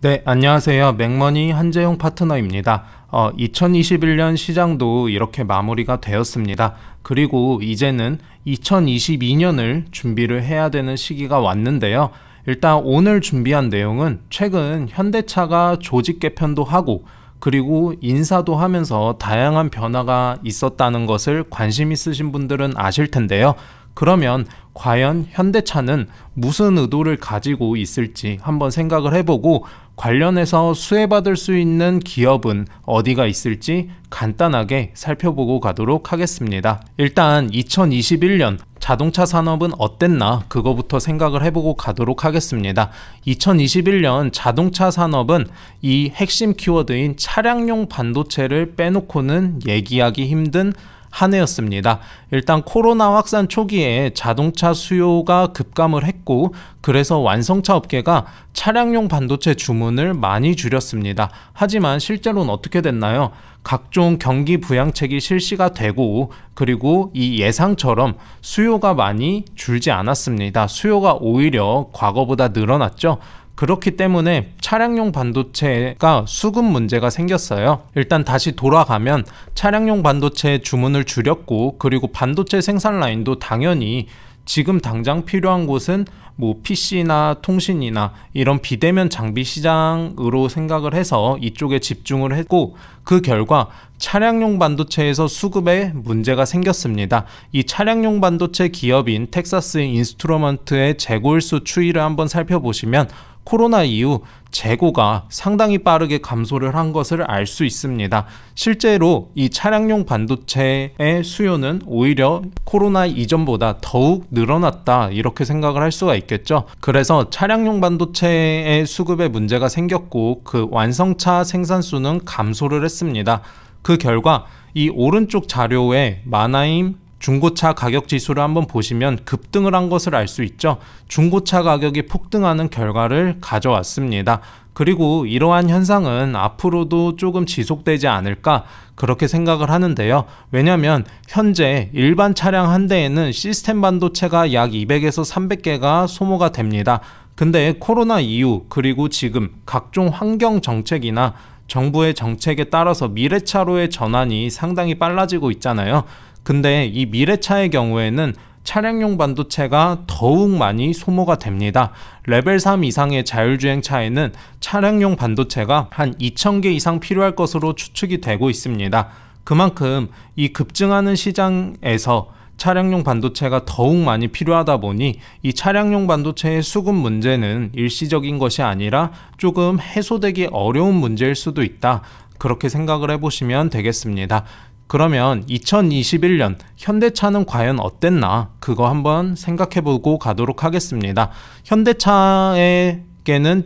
네, 안녕하세요. 맥머니 한재용 파트너입니다. 2021년 시장도 이렇게 마무리가 되었습니다. 그리고 이제는 2022년을 준비를 해야 되는 시기가 왔는데요. 일단 오늘 준비한 내용은 최근 현대차가 조직 개편도 하고 그리고 인사도 하면서 다양한 변화가 있었다는 것을 관심 있으신 분들은 아실 텐데요. 그러면 과연 현대차는 무슨 의도를 가지고 있을지 한번 생각을 해보고 관련해서 수혜받을 수 있는 기업은 어디가 있을지 간단하게 살펴보고 가도록 하겠습니다. 일단 2021년 자동차 산업은 어땠나 그거부터 생각을 해보고 가도록 하겠습니다. 2021년 자동차 산업은 이 핵심 키워드인 차량용 반도체를 빼놓고는 얘기하기 힘든 한 해였습니다. 일단 코로나 확산 초기에 자동차 수요가 급감을 했고 그래서 완성차 업계가 차량용 반도체 주문을 많이 줄였습니다. 하지만 실제로는 어떻게 됐나요? 각종 경기 부양책이 실시가 되고 그리고 이 예상처럼 수요가 많이 줄지 않았습니다. 수요가 오히려 과거보다 늘어났죠. 그렇기 때문에 차량용 반도체가 수급 문제가 생겼어요. 일단 다시 돌아가면 차량용 반도체 주문을 줄였고 그리고 반도체 생산 라인도 당연히 지금 당장 필요한 곳은 뭐 PC나 통신이나 이런 비대면 장비 시장으로 생각을 해서 이쪽에 집중을 했고 그 결과 차량용 반도체에서 수급에 문제가 생겼습니다. 이 차량용 반도체 기업인 텍사스 인스트루먼트의 재고일수 추이를 한번 살펴보시면 코로나 이후 재고가 상당히 빠르게 감소를 한 것을 알 수 있습니다. 실제로 이 차량용 반도체의 수요는 오히려 코로나 이전보다 더욱 늘어났다 이렇게 생각을 할 수가 있겠죠. 그래서 차량용 반도체의 수급에 문제가 생겼고 그 완성차 생산수는 감소를 했습니다. 그 결과 이 오른쪽 자료에 마나임 중고차 가격 지수를 한번 보시면 급등을 한 것을 알 수 있죠. 중고차 가격이 폭등하는 결과를 가져왔습니다. 그리고 이러한 현상은 앞으로도 조금 지속되지 않을까 그렇게 생각을 하는데요. 왜냐하면 현재 일반 차량 한 대에는 시스템 반도체가 약 200에서 300개가 소모가 됩니다. 근데 코로나 이후 그리고 지금 각종 환경 정책이나 정부의 정책에 따라서 미래차로의 전환이 상당히 빨라지고 있잖아요. 근데 이 미래차의 경우에는 차량용 반도체가 더욱 많이 소모가 됩니다. 레벨 3 이상의 자율주행 차에는 차량용 반도체가 한 2000개 이상 필요할 것으로 추측이 되고 있습니다. 그만큼 이 급증하는 시장에서 차량용 반도체가 더욱 많이 필요하다 보니 이 차량용 반도체의 수급 문제는 일시적인 것이 아니라 조금 해소되기 어려운 문제일 수도 있다. 그렇게 생각을 해보시면 되겠습니다. 그러면 2021년 현대차는 과연 어땠나 그거 한번 생각해보고 가도록 하겠습니다. 현대차에게는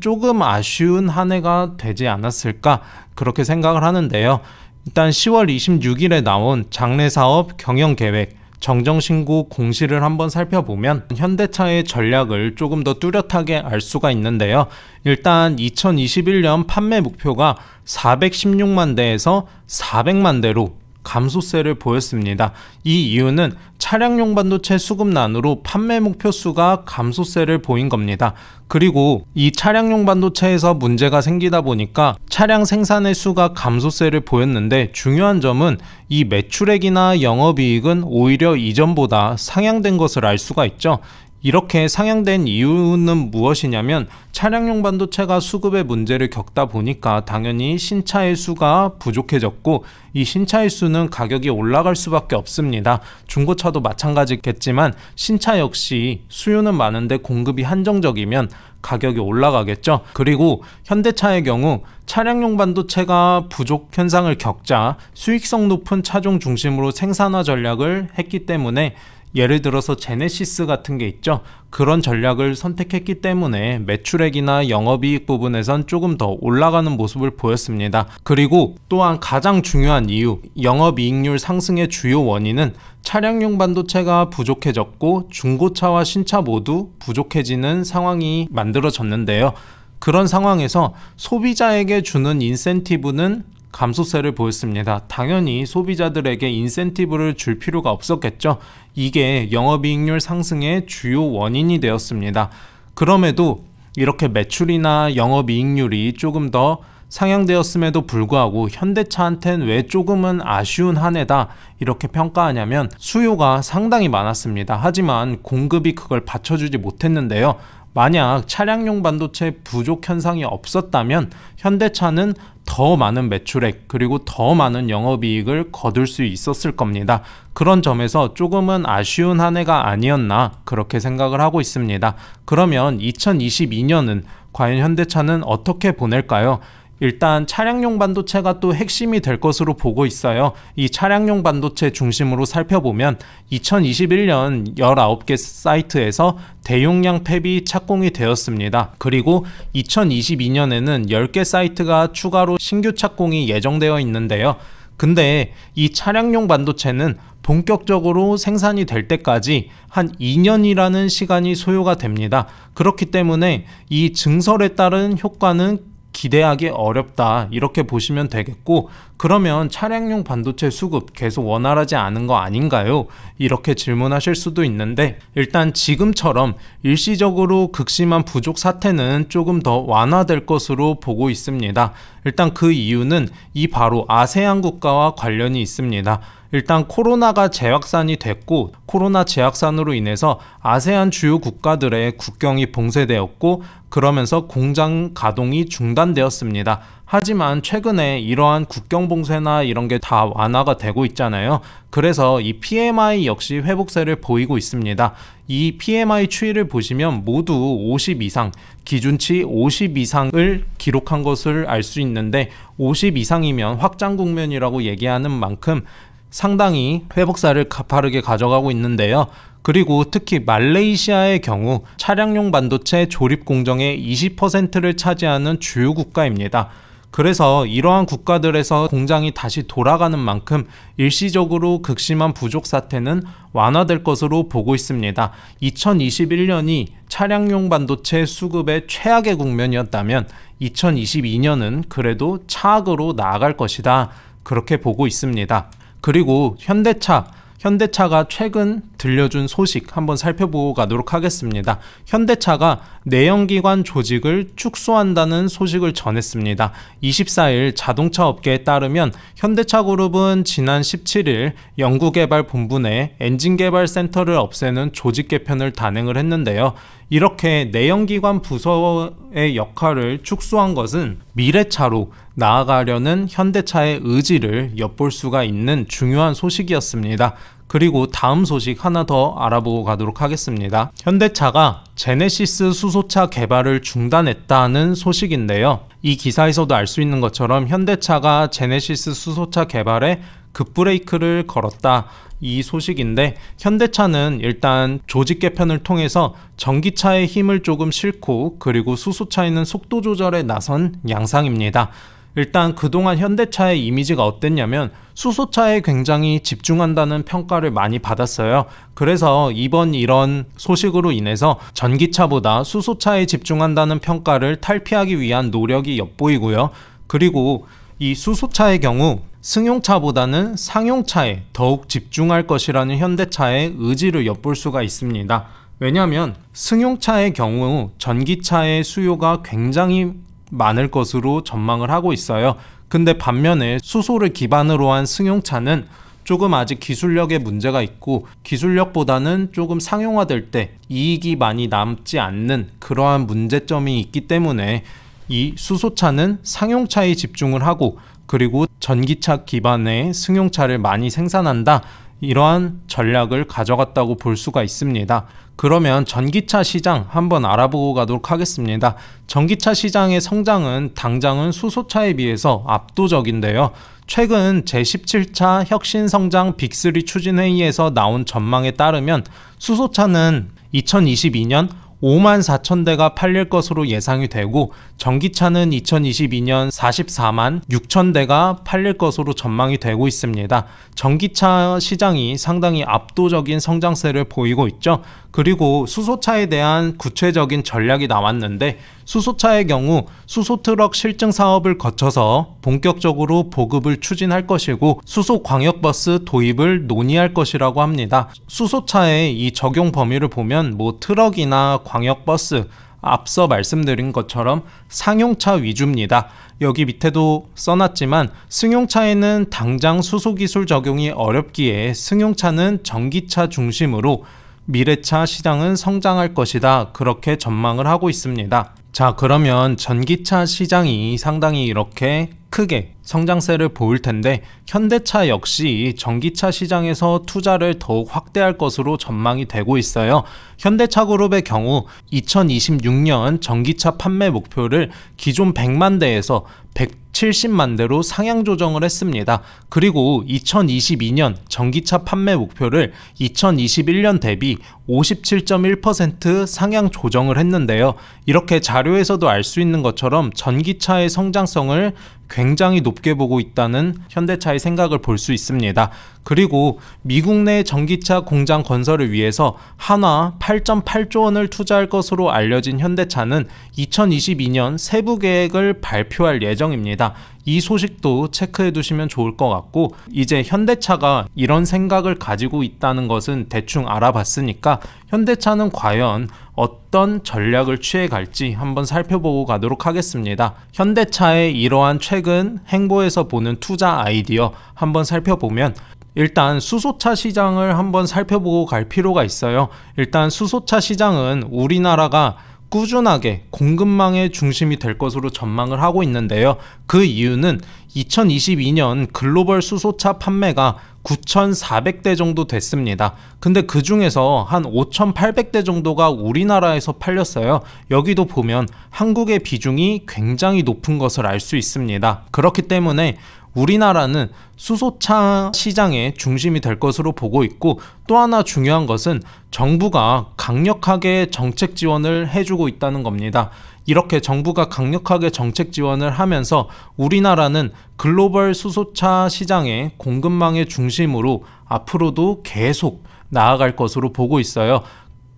조금 아쉬운 한 해가 되지 않았을까 그렇게 생각을 하는데요. 일단 10월 26일에 나온 장래사업 경영계획 정정신고 공시를 한번 살펴보면 현대차의 전략을 조금 더 뚜렷하게 알 수가 있는데요. 일단 2021년 판매 목표가 416만 대에서 400만 대로 감소세를 보였습니다. 이 이유는 차량용 반도체 수급난으로 판매 목표 수가 감소세를 보인 겁니다. 그리고 이 차량용 반도체에서 문제가 생기다 보니까 차량 생산의 수가 감소세를 보였는데 중요한 점은 이 매출액이나 영업이익은 오히려 이전보다 상향된 것을 알 수가 있죠. 이렇게 상향된 이유는 무엇이냐면 차량용 반도체가 수급의 문제를 겪다 보니까 당연히 신차의 수가 부족해졌고 이 신차의 수는 가격이 올라갈 수밖에 없습니다. 중고차도 마찬가지겠지만 신차 역시 수요는 많은데 공급이 한정적이면 가격이 올라가겠죠. 그리고 현대차의 경우 차량용 반도체가 부족 현상을 겪자 수익성 높은 차종 중심으로 생산화 전략을 했기 때문에 예를 들어서 제네시스 같은 게 있죠. 그런 전략을 선택했기 때문에 매출액이나 영업이익 부분에선 조금 더 올라가는 모습을 보였습니다. 그리고 또한 가장 중요한 이유, 영업이익률 상승의 주요 원인은 차량용 반도체가 부족해졌고 중고차와 신차 모두 부족해지는 상황이 만들어졌는데요. 그런 상황에서 소비자에게 주는 인센티브는 감소세를 보였습니다. 당연히 소비자들에게 인센티브를 줄 필요가 없었겠죠. 이게 영업이익률 상승의 주요 원인이 되었습니다. 그럼에도 이렇게 매출이나 영업이익률이 조금 더 상향되었음에도 불구하고 현대차한테는 왜 조금은 아쉬운 한 해다 이렇게 평가하냐면 수요가 상당히 많았습니다. 하지만 공급이 그걸 받쳐주지 못했는데요. 만약 차량용 반도체 부족 현상이 없었다면 현대차는 더 많은 매출액 그리고 더 많은 영업이익을 거둘 수 있었을 겁니다. 그런 점에서 조금은 아쉬운 한 해가 아니었나 그렇게 생각을 하고 있습니다. 그러면 2022년은 과연 현대차는 어떻게 보낼까요? 일단 차량용 반도체가 또 핵심이 될 것으로 보고 있어요. 이 차량용 반도체 중심으로 살펴보면 2021년 19개 사이트에서 대용량 팹이 착공이 되었습니다. 그리고 2022년에는 10개 사이트가 추가로 신규 착공이 예정되어 있는데요. 근데 이 차량용 반도체는 본격적으로 생산이 될 때까지 한 2년이라는 시간이 소요가 됩니다. 그렇기 때문에 이 증설에 따른 효과는 기대하기 어렵다 이렇게 보시면 되겠고, 그러면 차량용 반도체 수급 계속 원활하지 않은 거 아닌가요? 이렇게 질문하실 수도 있는데, 일단 지금처럼 일시적으로 극심한 부족 사태는 조금 더 완화될 것으로 보고 있습니다. 일단 그 이유는 이 바로 아세안 국가와 관련이 있습니다. 일단 코로나가 재확산이 됐고, 코로나 재확산으로 인해서 아세안 주요 국가들의 국경이 봉쇄되었고, 그러면서 공장 가동이 중단되었습니다. 하지만 최근에 이러한 국경 봉쇄나 이런 게 다 완화가 되고 있잖아요. 그래서 이 PMI 역시 회복세를 보이고 있습니다. 이 PMI 추이를 보시면 모두 50 이상, 기준치 50 이상을 기록한 것을 알 수 있는데, 50 이상이면 확장 국면이라고 얘기하는 만큼 상당히 회복세를 가파르게 가져가고 있는데요. 그리고 특히 말레이시아의 경우 차량용 반도체 조립 공정의 20%를 차지하는 주요 국가입니다. 그래서 이러한 국가들에서 공장이 다시 돌아가는 만큼 일시적으로 극심한 부족 사태는 완화될 것으로 보고 있습니다. 2021년이 차량용 반도체 수급의 최악의 국면이었다면 2022년은 그래도 차악으로 나아갈 것이다, 그렇게 보고 있습니다. 그리고 현대차가 최근 들려준 소식 한번 살펴보고 가도록 하겠습니다. 현대차가 내연기관 조직을 축소한다는 소식을 전했습니다. 24일 자동차 업계에 따르면 현대차그룹은 지난 17일 연구개발본부 내 엔진개발센터를 없애는 조직 개편을 단행을 했는데요. 이렇게 내연기관 부서의 역할을 축소한 것은 미래차로 나아가려는 현대차의 의지를 엿볼 수가 있는 중요한 소식이었습니다. 그리고 다음 소식 하나 더 알아보고 가도록 하겠습니다. 현대차가 제네시스 수소차 개발을 중단했다는 소식인데요. 이 기사에서도 알 수 있는 것처럼 현대차가 제네시스 수소차 개발에 급브레이크를 걸었다, 이 소식인데, 현대차는 일단 조직 개편을 통해서 전기차의 힘을 조금 싣고 그리고 수소차에는 속도 조절에 나선 양상입니다. 일단 그동안 현대차의 이미지가 어땠냐면 수소차에 굉장히 집중한다는 평가를 많이 받았어요. 그래서 이번 이런 소식으로 인해서 전기차보다 수소차에 집중한다는 평가를 탈피하기 위한 노력이 엿보이고요. 그리고 이 수소차의 경우 승용차보다는 상용차에 더욱 집중할 것이라는 현대차의 의지를 엿볼 수가 있습니다. 왜냐하면 승용차의 경우 전기차의 수요가 굉장히 많을 것으로 전망을 하고 있어요. 근데 반면에 수소를 기반으로 한 승용차는 조금 아직 기술력에 문제가 있고, 기술력보다는 조금 상용화될 때 이익이 많이 남지 않는 그러한 문제점이 있기 때문에 이 수소차는 상용차에 집중을 하고, 그리고 전기차 기반의 승용차를 많이 생산한다, 이러한 전략을 가져갔다고 볼 수가 있습니다. 그러면 전기차 시장 한번 알아보고 가도록 하겠습니다. 전기차 시장의 성장은 당장은 수소차에 비해서 압도적인데요. 최근 제17차 혁신성장 빅3 추진회의에서 나온 전망에 따르면 수소차는 2022년 54,000대가 팔릴 것으로 예상이 되고, 전기차는 2022년 44만 6,000대가 팔릴 것으로 전망이 되고 있습니다. 전기차 시장이 상당히 압도적인 성장세를 보이고 있죠. 그리고 수소차에 대한 구체적인 전략이 나왔는데, 수소차의 경우 수소트럭 실증 사업을 거쳐서 본격적으로 보급을 추진할 것이고 수소광역버스 도입을 논의할 것이라고 합니다. 수소차의 이 적용 범위를 보면 트럭이나 광역버스, 앞서 말씀드린 것처럼 상용차 위주입니다. 여기 밑에도 써놨지만 승용차에는 당장 수소기술 적용이 어렵기에 승용차는 전기차 중심으로 미래차 시장은 성장할 것이다, 그렇게 전망을 하고 있습니다. 자, 그러면 전기차 시장이 상당히 이렇게 크게 성장세를 보일 텐데, 현대차 역시 전기차 시장에서 투자를 더욱 확대할 것으로 전망이 되고 있어요. 현대차 그룹의 경우 2026년 전기차 판매 목표를 기존 100만 대에서 170만 대로 상향 조정을 했습니다. 그리고 2022년 전기차 판매 목표를 2021년 대비 57.1% 상향 조정을 했는데요. 이렇게 자료에서도 알 수 있는 것처럼 전기차의 성장성을 굉장히 높게 보고 있다는 현대차의 생각을 볼 수 있습니다. 그리고 미국 내 전기차 공장 건설을 위해서 한화 8.8조 원을 투자할 것으로 알려진 현대차는 2022년 세부 계획을 발표할 예정입니다. 이 소식도 체크해 두시면 좋을 것 같고, 이제 현대차가 이런 생각을 가지고 있다는 것은 대충 알아봤으니까 현대차는 과연 어떤 전략을 취해 갈지 한번 살펴보고 가도록 하겠습니다. 현대차의 이러한 최근 행보에서 보는 투자 아이디어 한번 살펴보면, 일단 수소차 시장을 한번 살펴보고 갈 필요가 있어요. 일단 수소차 시장은 우리나라가 꾸준하게 공급망의 중심이 될 것으로 전망을 하고 있는데요. 그 이유는 2022년 글로벌 수소차 판매가 9,400대 정도 됐습니다. 근데 그 중에서 한 5,800대 정도가 우리나라에서 팔렸어요. 여기도 보면 한국의 비중이 굉장히 높은 것을 알 수 있습니다. 그렇기 때문에 우리나라는 수소차 시장의 중심이 될 것으로 보고 있고, 또 하나 중요한 것은 정부가 강력하게 정책 지원을 해주고 있다는 겁니다. 이렇게 정부가 강력하게 정책 지원을 하면서 우리나라는 글로벌 수소차 시장의 공급망의 중심으로 앞으로도 계속 나아갈 것으로 보고 있어요.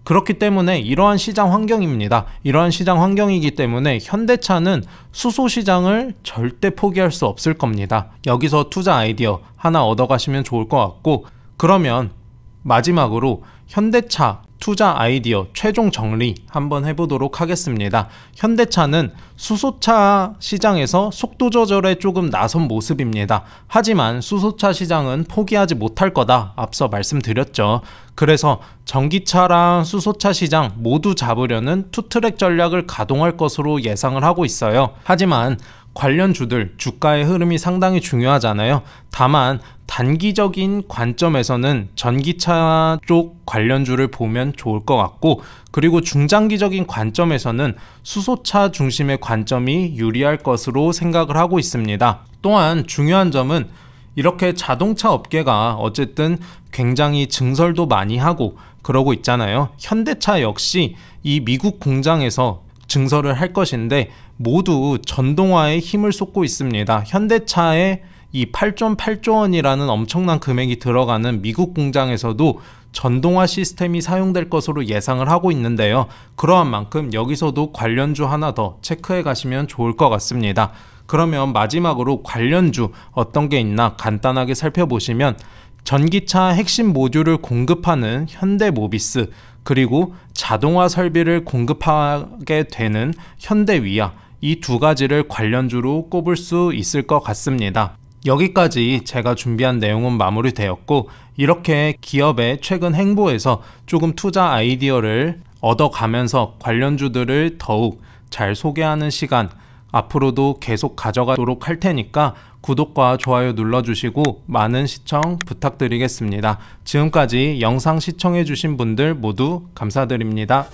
그렇기 때문에 이러한 시장 환경입니다. 이러한 시장 환경이기 때문에 현대차는 수소 시장을 절대 포기할 수 없을 겁니다. 여기서 투자 아이디어 하나 얻어가시면 좋을 것 같고, 그러면 마지막으로 현대차 투자 아이디어 최종 정리 한번 해보도록 하겠습니다. 현대차는 수소차 시장에서 속도 조절에 조금 나선 모습입니다. 하지만 수소차 시장은 포기하지 못할 거다, 앞서 말씀드렸죠. 그래서 전기차랑 수소차 시장 모두 잡으려는 투트랙 전략을 가동할 것으로 예상을 하고 있어요. 하지만 관련주들 주가의 흐름이 상당히 중요하잖아요. 다만 단기적인 관점에서는 전기차 쪽 관련주를 보면 좋을 것 같고, 그리고 중장기적인 관점에서는 수소차 중심의 관점이 유리할 것으로 생각을 하고 있습니다. 또한 중요한 점은 이렇게 자동차 업계가 어쨌든 굉장히 증설도 많이 하고 그러고 있잖아요. 현대차 역시 이 미국 공장에서 증설을 할 것인데 모두 전동화에 힘을 쏟고 있습니다. 현대차의 이 8.8조 원이라는 엄청난 금액이 들어가는 미국 공장에서도 전동화 시스템이 사용될 것으로 예상을 하고 있는데요. 그러한 만큼 여기서도 관련주 하나 더 체크해 가시면 좋을 것 같습니다. 그러면 마지막으로 관련주 어떤 게 있나 간단하게 살펴보시면, 전기차 핵심 모듈을 공급하는 현대모비스, 그리고 자동화 설비를 공급하게 되는 현대위아, 이 두 가지를 관련주로 꼽을 수 있을 것 같습니다. 여기까지 제가 준비한 내용은 마무리되었고, 이렇게 기업의 최근 행보에서 조금 투자 아이디어를 얻어가면서 관련주들을 더욱 잘 소개하는 시간 앞으로도 계속 가져가도록 할 테니까 구독과 좋아요 눌러주시고 많은 시청 부탁드리겠습니다. 지금까지 영상 시청해주신 분들 모두 감사드립니다.